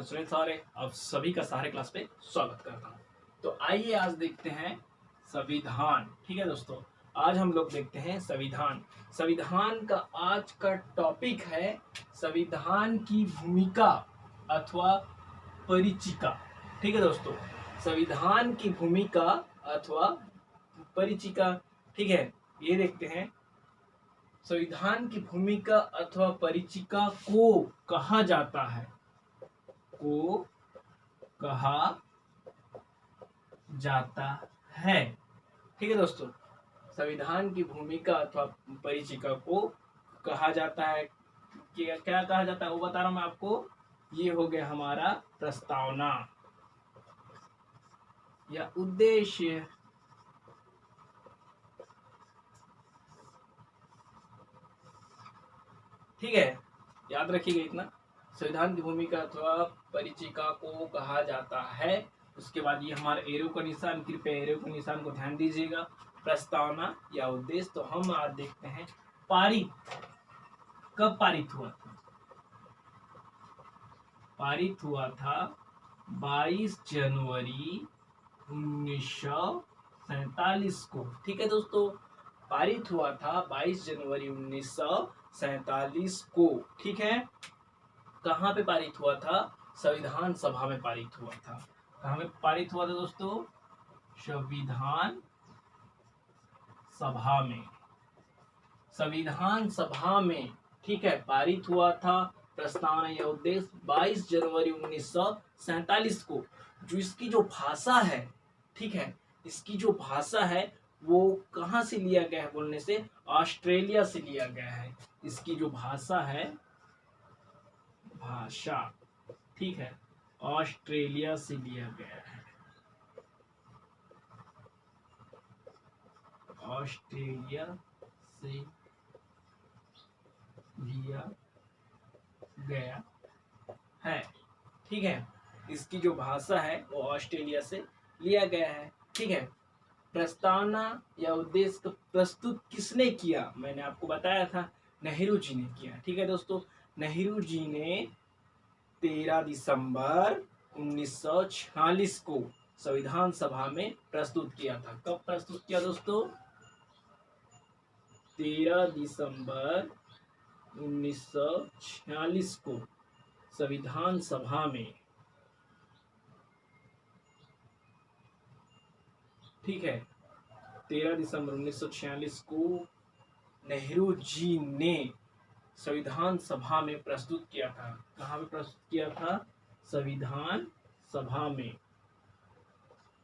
सुनील सारे आप सभी का सारे क्लास पे स्वागत करता हूँ। तो आइए आज देखते हैं संविधान। ठीक है दोस्तों, आज हम लोग देखते हैं संविधान। संविधान का आज का टॉपिक है संविधान की भूमिका अथवा परिचिका। ठीक है दोस्तों, संविधान की भूमिका अथवा परिचिका। ठीक है, ये देखते हैं। संविधान की भूमिका अथवा परिचिका को कहा जाता है, को कहा जाता है। ठीक है दोस्तों, संविधान की भूमिका अथवा परिचिका को कहा जाता है। क्या कहा जाता है वो बता रहा हूं मैं आपको। ये हो गया हमारा प्रस्तावना या उद्देश्य। ठीक है, याद रखिएगा इतना। संविधान की भूमिका अथवा परिचिका को कहा जाता है। उसके बाद ये हमारा एरो का निशान, कृपया एरो के निशान को ध्यान दीजिएगा। प्रस्तावना या उद्देश्य। तो हम आज देखते हैं पारित। कब पारित हुआ था? पारित हुआ था 22 जनवरी 1947 को। ठीक है दोस्तों, पारित हुआ था 22 जनवरी 1947 को। ठीक है, कहाँ पे पारित हुआ था? संविधान सभा में पारित हुआ था। कहाँ में पारित हुआ था दोस्तों? संविधान सभा में। संविधान सभा में, ठीक है, पारित हुआ था। प्रस्तावना या उद्देश्य 22 जनवरी 1947 को। जो इसकी जो भाषा है, ठीक है, इसकी जो भाषा है वो कहाँ से लिया गया है बोलने से? ऑस्ट्रेलिया से लिया गया है। इसकी जो भाषा है, भाषा, ठीक है, ऑस्ट्रेलिया से लिया गया है। ऑस्ट्रेलिया से लिया गया है। ठीक है, इसकी जो भाषा है वो ऑस्ट्रेलिया से लिया गया है। ठीक है, प्रस्तावना या उद्देश्य को प्रस्तुत किसने किया? मैंने आपको बताया था, नेहरू जी ने किया। ठीक है दोस्तों, नेहरू जी ने 13 दिसंबर 1946 को संविधान सभा में प्रस्तुत किया था। कब प्रस्तुत किया दोस्तों? 13 दिसंबर 1946 को संविधान सभा में। ठीक है, 13 दिसंबर 1946 को नेहरू जी ने संविधान सभा में प्रस्तुत किया था। कहाँ में प्रस्तुत किया था? संविधान सभा में।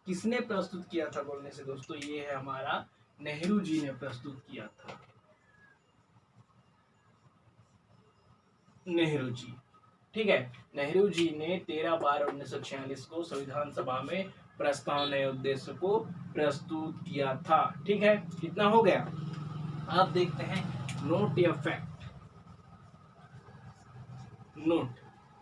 किसने प्रस्तुत किया था बोलने से दोस्तों? ये है हमारा नेहरू जी ने प्रस्तुत किया था। नेहरू जी, ठीक है, नेहरू जी ने 13/12/1946 को संविधान सभा में प्रस्तावना या उद्देश्य को प्रस्तुत किया था। ठीक है, कितना हो गया? आप देखते हैं नोट या फैक्ट। नोट,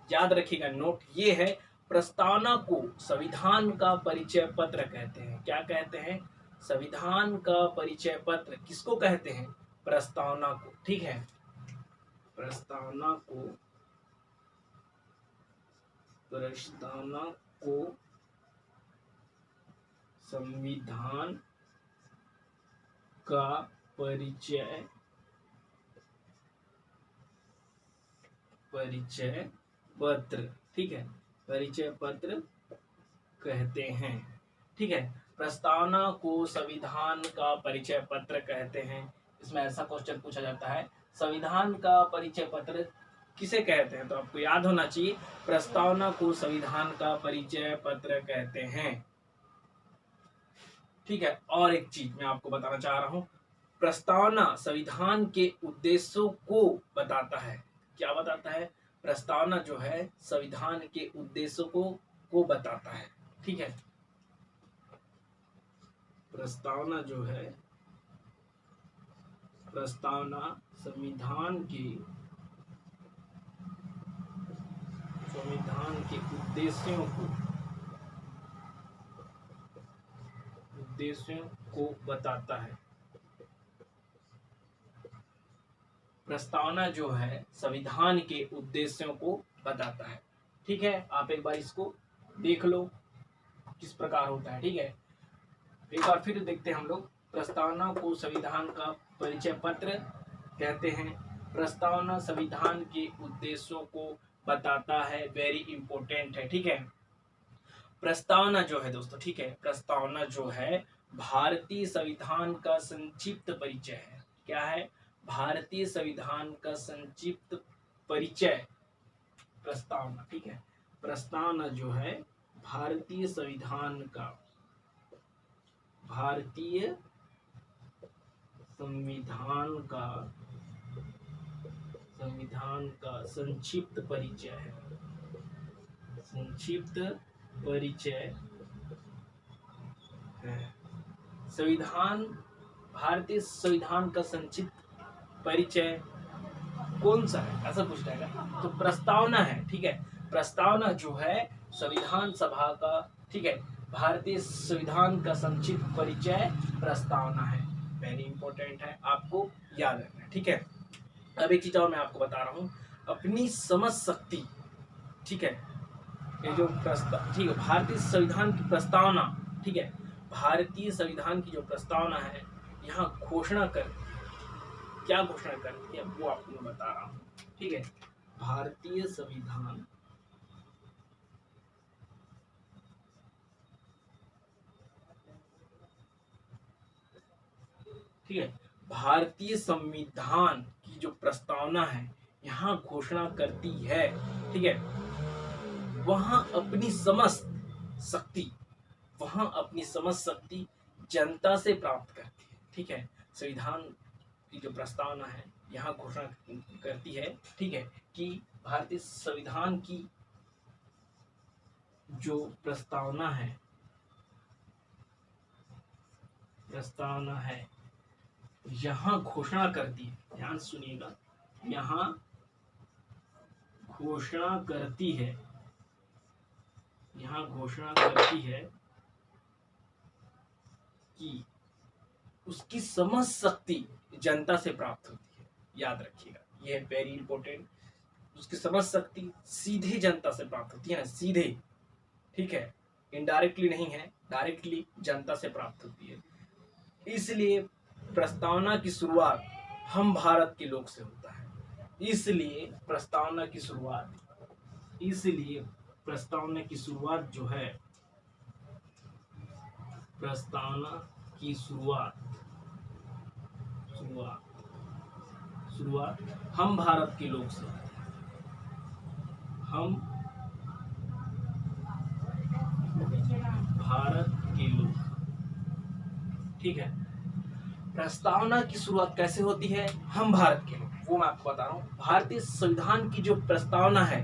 याद रखिएगा, नोट ये है, प्रस्तावना को संविधान का परिचय पत्र कहते हैं। क्या कहते हैं? संविधान का परिचय पत्र किसको कहते हैं? प्रस्तावना को। ठीक है, प्रस्तावना को संविधान का परिचय पत्र, ठीक है, परिचय पत्र कहते हैं। ठीक है, प्रस्तावना को संविधान का परिचय पत्र कहते हैं। इसमें ऐसा क्वेश्चन पूछा जाता है, संविधान का परिचय पत्र किसे कहते हैं? तो आपको याद होना चाहिए, प्रस्तावना को संविधान का परिचय पत्र कहते हैं। ठीक है, और एक चीज मैं आपको बताना चाह रहा हूं, प्रस्तावना संविधान के उद्देश्यों को बताता है। क्या बताता है? प्रस्तावना जो है संविधान के उद्देश्यों को बताता है। ठीक है, प्रस्तावना जो है, प्रस्तावना संविधान के उद्देश्यों को बताता है। प्रस्तावना जो है संविधान के उद्देश्यों को बताता है। ठीक है, आप एक बार इसको देख लो किस प्रकार होता है। ठीक है, एक बार फिर देखते हैं हम लोग। प्रस्तावना को संविधान का परिचय पत्र कहते हैं। प्रस्तावना संविधान के उद्देश्यों को बताता है, वेरी इंपॉर्टेंट है। ठीक है, प्रस्तावना जो है दोस्तों, ठीक है, प्रस्तावना जो है भारतीय संविधान का संक्षिप्त परिचय है। क्या है? भारतीय संविधान का संक्षिप्त परिचय प्रस्तावना। ठीक है, प्रस्तावना जो है भारतीय संविधान का संविधान का संक्षिप्त परिचय है। संक्षिप्त परिचय है। संविधान, भारतीय संविधान का संक्षिप्त परिचय कौन सा है, ऐसा पूछ जाएगा तो प्रस्तावना है। ठीक है, प्रस्तावना जो है संविधान सभा का, ठीक है, भारतीय संविधान का संक्षिप्त परिचय प्रस्तावना है। वेरी इंपॉर्टेंट है, आपको याद रखना है। ठीक है, अब एक चीज और मैं आपको बता रहा हूँ, अपनी समझ शक्ति। ठीक है, ये जो ठीक है, भारतीय संविधान की प्रस्तावना, ठीक है, भारतीय संविधान की जो प्रस्तावना है यहाँ घोषणा कर, क्या घोषणा करती है वो आपको मैं बता रहा हूँ। ठीक है, भारतीय संविधान ठीक है, भारतीय संविधान की जो प्रस्तावना है यहाँ घोषणा करती है। ठीक है, वहां अपनी समझ शक्ति जनता से प्राप्त करती है। ठीक है, संविधान की जो प्रस्तावना है यहाँ घोषणा करती है, ठीक है, कि भारतीय संविधान की जो प्रस्तावना है यहाँ घोषणा करती है, ध्यान सुनिएगा, यहाँ घोषणा करती है कि उसकी समझ शक्ति जनता से प्राप्त होती है। याद रखिएगा, यह है वेरी इंपॉर्टेंट। उसकी समझ शक्ति सीधे जनता से प्राप्त होती है ना, सीधे। ठीक है, इनडायरेक्टली नहीं है, डायरेक्टली जनता से प्राप्त होती है। इसलिए प्रस्तावना की शुरुआत हम भारत के लोग से होता है। इसलिए प्रस्तावना की शुरुआत जो है, प्रस्तावना की शुरुआत हम भारत के लोग से, हम भारत के लोग। ठीक है, प्रस्तावना की शुरुआत कैसे होती है? हम भारत के लोग, वो मैं आपको बता रहा हूँ। भारतीय संविधान की जो प्रस्तावना है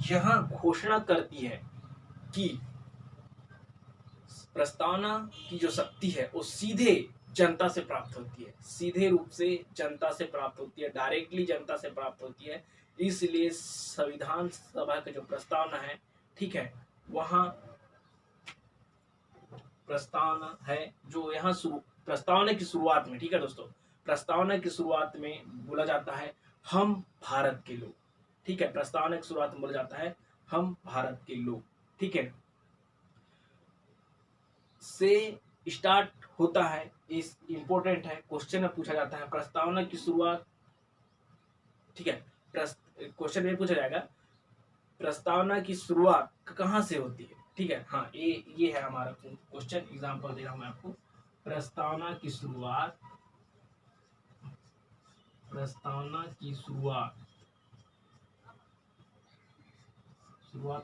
यहाँ घोषणा करती है कि प्रस्तावना की जो शक्ति है वो सीधे जनता से प्राप्त होती है, सीधे रूप से जनता से प्राप्त होती है, डायरेक्टली जनता से प्राप्त होती है। इसलिए संविधान सभा का जो प्रस्तावना है, ठीक है, वहां प्रस्तावना है जो यहाँ प्रस्तावना की शुरुआत में, ठीक है दोस्तों, प्रस्तावना की शुरुआत में बोला जाता है हम भारत के लोग। ठीक है, प्रस्तावना की शुरुआत में बोला जाता है हम भारत के लोग। ठीक है, से स्टार्ट होता है, इस इंपॉर्टेंट है, क्वेश्चन में पूछा जाता है प्रस्तावना की शुरुआत। ठीक है, क्वेश्चन में पूछा जाएगा प्रस्तावना की शुरुआत कहाँ से होती है। ठीक है, हाँ, ये है हमारा क्वेश्चन, एग्जांपल दे रहा हूं मैं आपको। प्रस्तावना की शुरुआत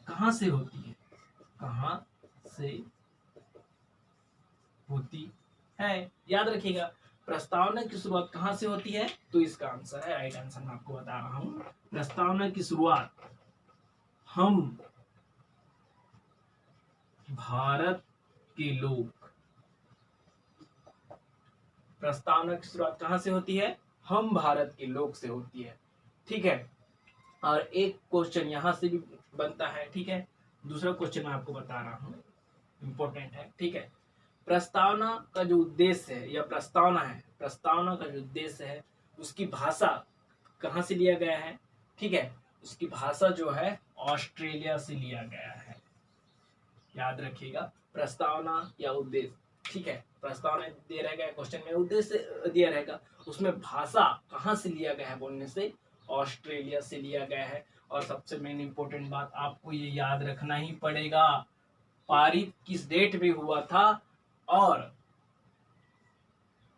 कहाँ से होती है, याद रखिएगा, प्रस्तावना की शुरुआत कहाँ से होती है, तो इसका आंसर है, राइट आंसर मैं आपको बता रहा हूं, प्रस्तावना की शुरुआत हम भारत के लोग। प्रस्तावना की शुरुआत कहाँ से होती है? हम भारत के लोग से होती है। ठीक है, और एक क्वेश्चन यहाँ से भी बनता है। ठीक है, दूसरा क्वेश्चन मैं आपको बता रहा हूँ, इंपॉर्टेंट है। ठीक है, प्रस्तावना का जो उद्देश्य है, या प्रस्तावना का जो उद्देश्य है, उसकी भाषा कहाँ से लिया गया है? ठीक है, उसकी भाषा जो है ऑस्ट्रेलिया से लिया गया है। याद रखिएगा, प्रस्तावना या उद्देश्य, ठीक है, प्रस्तावना दे रहेगा क्वेश्चन में, उद्देश्य दिया रहेगा, उसमें भाषा कहाँ से लिया गया है बोलने से ऑस्ट्रेलिया से लिया गया है। और सबसे मेन इंपॉर्टेंट बात आपको ये याद रखना ही पड़ेगा, पारित किस डेट में हुआ था, और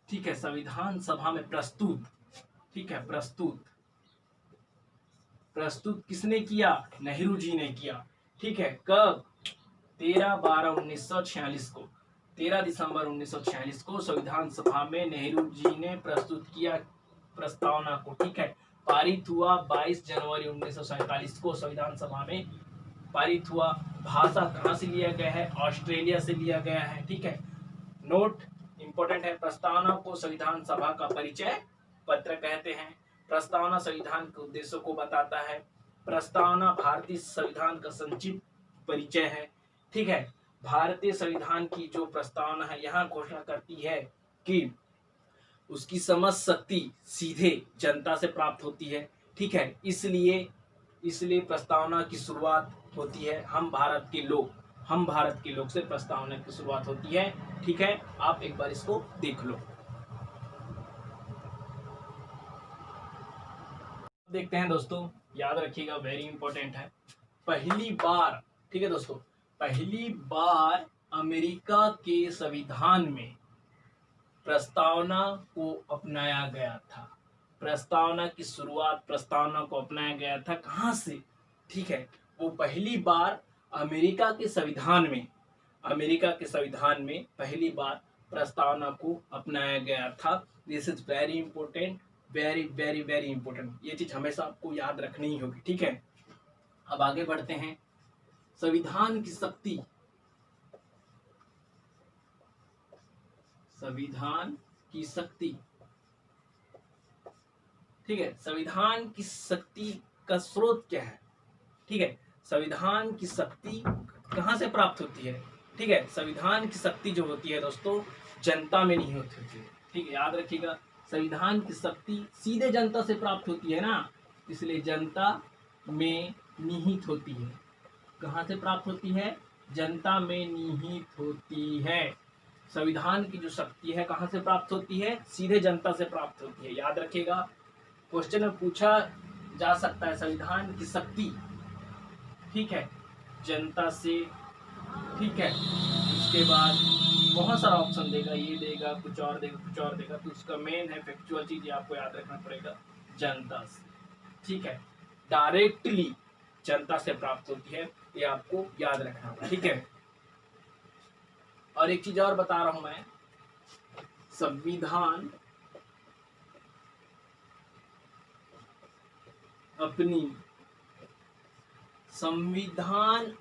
ठीक है संविधान सभा में प्रस्तुत, ठीक है प्रस्तुत किसने किया, नेहरू जी ने किया, ठीक है, कब 13/12/1946 को, 13 दिसंबर 1946 को संविधान सभा में नेहरू जी ने प्रस्तुत किया प्रस्तावना को, ठीक है। पारित हुआ 22 जनवरी 1947 को संविधान सभा में पारित हुआ। भाषा कहाँ से लिया गया है, ऑस्ट्रेलिया से लिया गया है, ठीक है। नोट इंपॉर्टेंट है, प्रस्तावना को संविधान सभा का परिचय पत्र कहते हैं। प्रस्तावना संविधान के उद्देश्यों को बताता है। प्रस्तावना भारतीय संविधान का संक्षिप्त परिचय है, ठीक है। भारतीय संविधान की जो प्रस्तावना है यहाँ घोषणा करती है कि उसकी समझ शक्ति सीधे जनता से प्राप्त होती है, ठीक है। इसलिए प्रस्तावना की शुरुआत होती है हम भारत के लोग से प्रस्तावना की शुरुआत होती है, ठीक है। आप एक बार इसको देख लो। देखते हैं दोस्तों, याद रखिएगा, वेरी इंपॉर्टेंट है। पहली बार, ठीक है दोस्तों, पहली बार अमेरिका के संविधान में प्रस्तावना को अपनाया गया था। प्रस्तावना की शुरुआत, प्रस्तावना को अपनाया गया था कहां से, ठीक है, वो पहली बार अमेरिका के संविधान में पहली बार प्रस्तावना को अपनाया गया था। This is very important, very very very important, ये चीज हमेशा आपको याद रखनी ही होगी, ठीक है। अब आगे बढ़ते हैं। संविधान की शक्ति, ठीक है, संविधान की शक्ति का स्रोत क्या है, ठीक है, संविधान की शक्ति कहां से प्राप्त होती है, ठीक है। संविधान की शक्ति जो होती है दोस्तों जनता में नहीं होती है, ठीक है, याद रखिएगा। संविधान की शक्ति सीधे जनता से प्राप्त होती है ना, इसलिए जनता में निहित होती है। कहां से प्राप्त होती है, जनता में निहित होती है। संविधान की जो शक्ति है कहां से प्राप्त होती है, सीधे जनता से प्राप्त होती है। याद रखिएगा, क्वेश्चन में पूछा जा सकता है संविधान की शक्ति, ठीक है, जनता से, ठीक है। उसके बाद बहुत सारा ऑप्शन देगा, ये देगा, कुछ और देगा, तो उसका मेन है फैक्चुअल चीज आपको याद रखना पड़ेगा, जनता से, ठीक है, डायरेक्टली जनता से प्राप्त होती है, ये आपको याद रखना होगा, ठीक है। और एक चीज और बता रहा हूं मैं, संविधान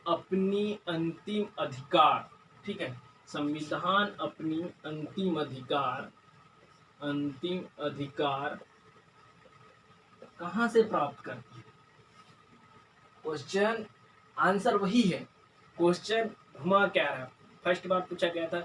अपनी अंतिम अधिकार, ठीक है, संविधान अपनी अंतिम अधिकार कहां से प्राप्त करती है। क्वेश्चन आंसर वही है, क्वेश्चन घुमा क्या रहा। फर्स्ट बार पूछा गया था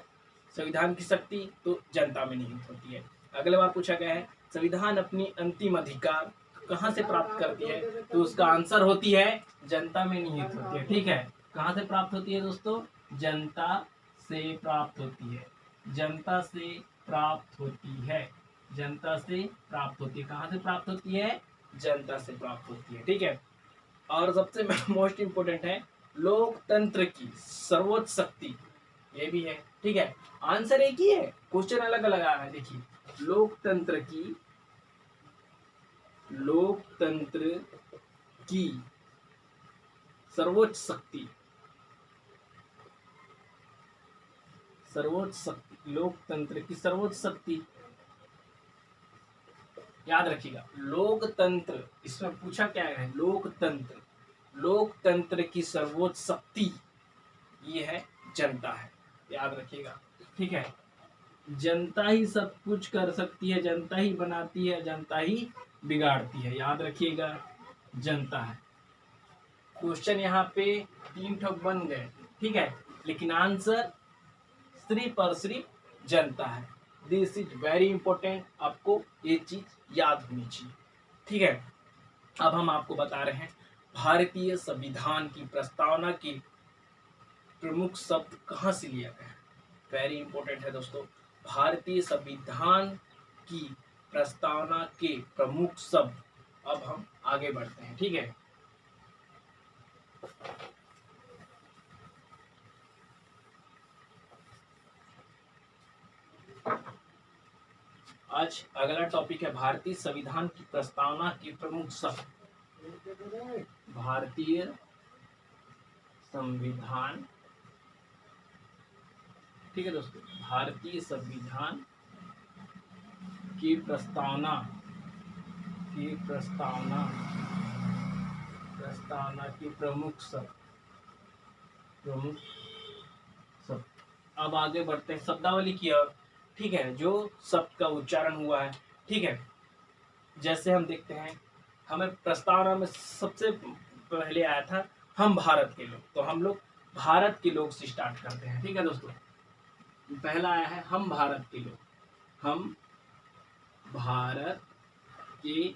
संविधान की शक्ति तो जनता में निहित होती है, अगले बार पूछा गया है संविधान अपनी अंतिम अधिकार कहां से प्राप्त करती है, तो उसका आंसर होती है जनता में निहित होती है, ठीक है। कहां से प्राप्त होती है दोस्तों, जनता से प्राप्त होती है, जनता से प्राप्त होती है, जनता से प्राप्त होती है। कहां से प्राप्त होती है, जनता से प्राप्त होती है, ठीक है। और सबसे मोस्ट इंपोर्टेंट है लोकतंत्र की सर्वोच्च शक्ति, ये भी है, ठीक है। आंसर एक ही है, क्वेश्चन अलग अलग आ रहा है, देखिए, लोकतंत्र की सर्वोच्च शक्ति, लोकतंत्र की सर्वोच्च शक्ति, याद रखिएगा, लोकतंत्र, इसमें पूछा क्या है, लोकतंत्र की सर्वोच्च शक्ति ये है जनता है, याद रखिएगा, ठीक है। जनता ही सब कुछ कर सकती है, जनता ही बनाती है, जनता ही बिगाड़ती है, याद रखिएगा, जनता है। क्वेश्चन यहाँ पे 3 ठोक बन गए, ठीक है, लेकिन आंसर सिर्फ और सिर्फ जनता है। दिस इज वेरी इंपॉर्टेंट, आपको ये चीज याद होनी चाहिए, ठीक है। अब हम आपको बता रहे हैं भारतीय संविधान की प्रस्तावना के प्रमुख शब्द कहाँ से लिया गया है? वेरी इंपॉर्टेंट है दोस्तों। भारतीय संविधान की प्रस्तावना के प्रमुख शब्द। अब हम आगे बढ़ते हैं, ठीक है। आज अगला टॉपिक है भारतीय संविधान की प्रस्तावना के प्रमुख शब्द। भारतीय संविधान, ठीक है दोस्तों, भारतीय संविधान की प्रस्तावना के प्रमुख शब्द। अब आगे बढ़ते हैं शब्दावली की ओर, ठीक है। जो शब्द का उच्चारण हुआ है, ठीक है, जैसे हम देखते हैं, हमें प्रस्तावना में सबसे पहले आया था हम भारत के लोग, तो हम लोग भारत के लोग से स्टार्ट करते हैं, ठीक है दोस्तों। पहला आया है हम भारत के लोग, हम भारत के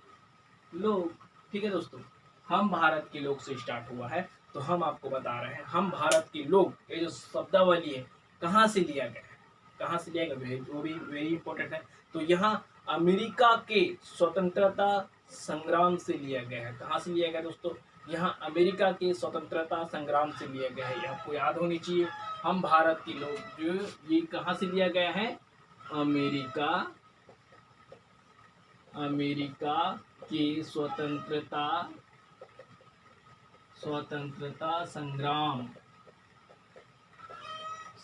लोग, ठीक है दोस्तों। हम भारत के लोग से स्टार्ट हुआ है, तो हम आपको बता रहे हैं हम भारत के लोग, ये जो शब्दावली है कहाँ से लिया गया है, कहाँ से लिया गया, वो भी वेरी इंपॉर्टेंट है। तो यहाँ अमेरिका के स्वतंत्रता संग्राम से लिया गया है। कहाँ से लिया गया दोस्तों? यहाँ अमेरिका के स्वतंत्रता संग्राम से लिया गया है, ये आपको याद होनी चाहिए। हम भारत के लोग, जो ये कहाँ से लिया गया है? अमेरिका के स्वतंत्रता संग्राम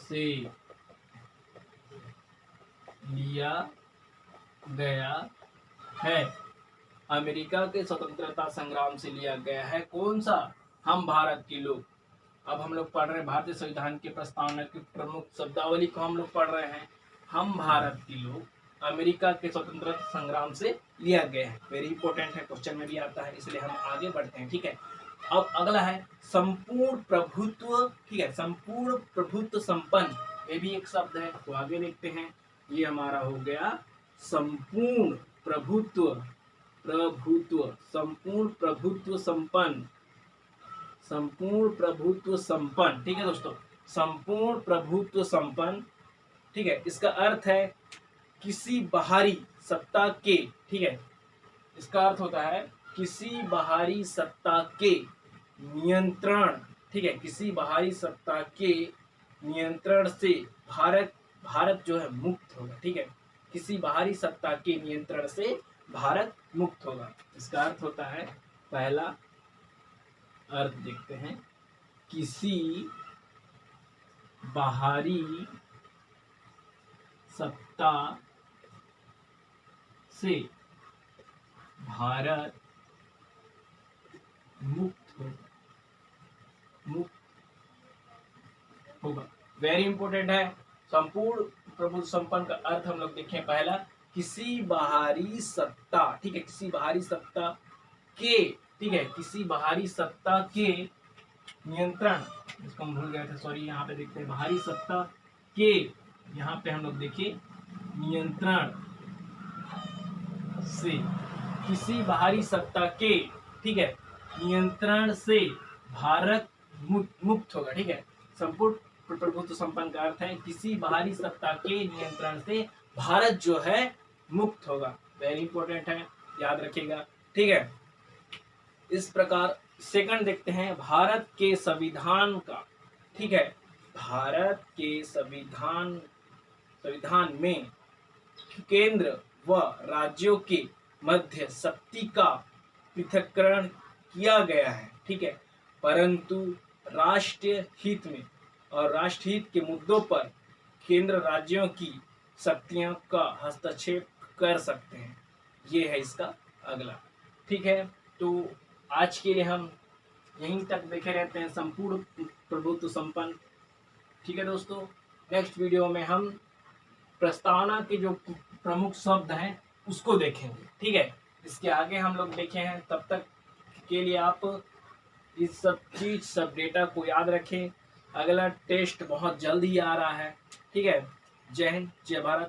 से लिया गया है। अमेरिका के स्वतंत्रता संग्राम से लिया गया है। कौन सा? हम भारत के लोग। अब हम लोग पढ़ रहे हैं भारतीय संविधान की प्रस्तावना की प्रमुख शब्दावली को हम लोग पढ़ रहे हैं। हम भारत के लोग अमेरिका के स्वतंत्रता संग्राम से लिया गया है। वेरी इंपॉर्टेंट है, क्वेश्चन में भी आता है, इसलिए हम आगे बढ़ते हैं, ठीक है। अब अगला है संपूर्ण प्रभुत्व, ठीक है, संपूर्ण प्रभुत्व संपन्न, ये भी एक शब्द है, तो आगे देखते हैं। ये हमारा हो गया संपूर्ण प्रभुत्व, संपूर्ण प्रभुत्व संपन्न, ठीक है दोस्तों, संपूर्ण प्रभुत्व संपन्न, ठीक है। इसका अर्थ है किसी बाहरी सत्ता के, ठीक है, इसका अर्थ होता है किसी बाहरी सत्ता के नियंत्रण, ठीक है, किसी बाहरी सत्ता के नियंत्रण से भारत जो है मुक्त होगा, ठीक है, किसी बाहरी सत्ता के नियंत्रण से भारत मुक्त होगा। इसका अर्थ होता है, पहला अर्थ देखते हैं, किसी बाहरी सत्ता से भारत मुक्त होगा। वेरी इंपॉर्टेंट है। संपूर्ण प्रभुत्व संपन्न का अर्थ हम लोग देखें, पहला किसी बाहरी सत्ता, ठीक है, किसी बाहरी सत्ता के, ठीक है, किसी बाहरी सत्ता के नियंत्रण, इसको हम भूल गए थे, सॉरी, यहाँ पे देखते हैं बाहरी सत्ता के, यहाँ पे हम लोग देखिए नियंत्रण से, किसी बाहरी सत्ता के, ठीक है, नियंत्रण से भारत मुक्त होगा, ठीक है। संपूर्ण प्रभुत्व संपन्न का अर्थ है किसी बाहरी सत्ता के नियंत्रण से भारत जो है मुक्त होगा। वेरी इंपॉर्टेंट है, याद रखिएगा, ठीक है। इस प्रकार सेकंड देखते हैं भारत के संविधान का, ठीक है, भारत के संविधान में केंद्र व राज्यों के मध्य शक्ति का पृथक्करण किया गया है, ठीक है, परंतु राष्ट्रीय हित में और राष्ट्रहित के मुद्दों पर केंद्र राज्यों की शक्तियों का हस्तक्षेप कर सकते हैं। ये है इसका अगला, ठीक है। तो आज के लिए हम यहीं तक देखे रहते हैं, संपूर्ण प्रभुत्व संपन्न, ठीक है दोस्तों। नेक्स्ट वीडियो में हम प्रस्तावना के जो प्रमुख शब्द हैं उसको देखेंगे, ठीक है। इसके आगे हम लोग देखे हैं, तब तक के लिए आप इस सब डेटा को याद रखें। अगला टेस्ट बहुत जल्द ही आ रहा है, ठीक है। जय हिंद, जय भारत।